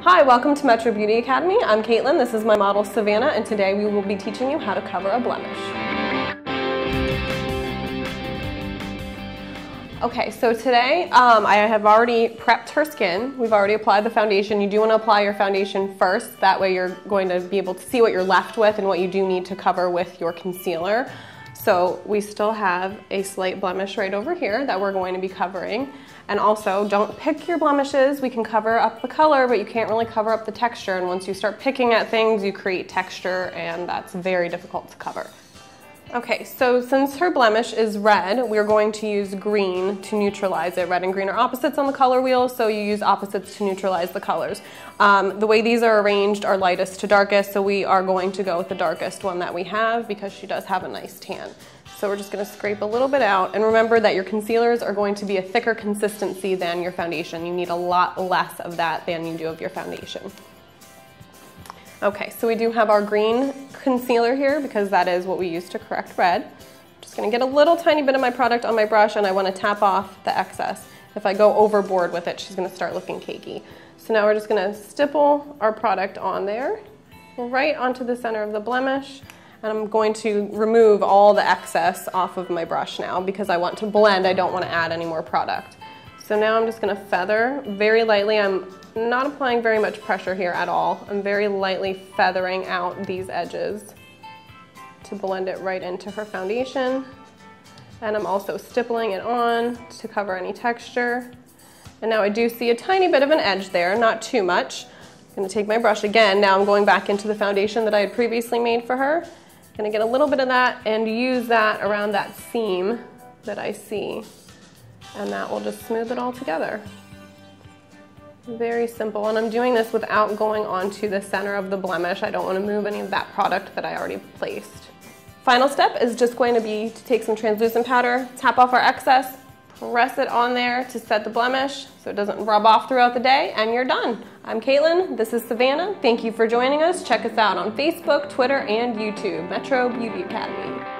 Hi, welcome to Metro Beauty Academy. I'm Caitlin, this is my model Savannah, and today we will be teaching you how to cover a blemish. Okay, so today I have already prepped her skin. We've already applied the foundation. You do want to apply your foundation first, that way you're going to be able to see what you're left with and what you do need to cover with your concealer. So we still have a slight blemish right over here that we're going to be covering. And also, don't pick your blemishes. We can cover up the color, but you can't really cover up the texture. And once you start picking at things, you create texture, and that's very difficult to cover. Okay, so since her blemish is red, we're going to use green to neutralize it. Red and green are opposites on the color wheel, so you use opposites to neutralize the colors. The way these are arranged are lightest to darkest, so we are going to go with the darkest one that we have because she does have a nice tan. So we're just going to scrape a little bit out, and remember that your concealers are going to be a thicker consistency than your foundation. You need a lot less of that than you do of your foundation. Okay, so we do have our green concealer here because that is what we use to correct red. I'm just going to get a little tiny bit of my product on my brush, and I want to tap off the excess. If I go overboard with it, she's going to start looking cakey. So now we're just going to stipple our product on there, right onto the center of the blemish. And I'm going to remove all the excess off of my brush now because I want to blend. I don't want to add any more product. So now I'm just going to feather very lightly. I'm not applying very much pressure here at all. I'm very lightly feathering out these edges to blend it right into her foundation. And I'm also stippling it on to cover any texture. And now I do see a tiny bit of an edge there, not too much. I'm going to take my brush again. Now I'm going back into the foundation that I had previously made for her. I'm going to get a little bit of that and use that around that seam that I see. And that will just smooth it all together. Very simple, and I'm doing this without going onto the center of the blemish. I don't want to move any of that product that I already placed. Final step is just going to be to take some translucent powder, tap off our excess, press it on there to set the blemish so it doesn't rub off throughout the day, and you're done. I'm Caitlin, this is Savannah. Thank you for joining us. Check us out on Facebook, Twitter, and YouTube, Metro Beauty Academy.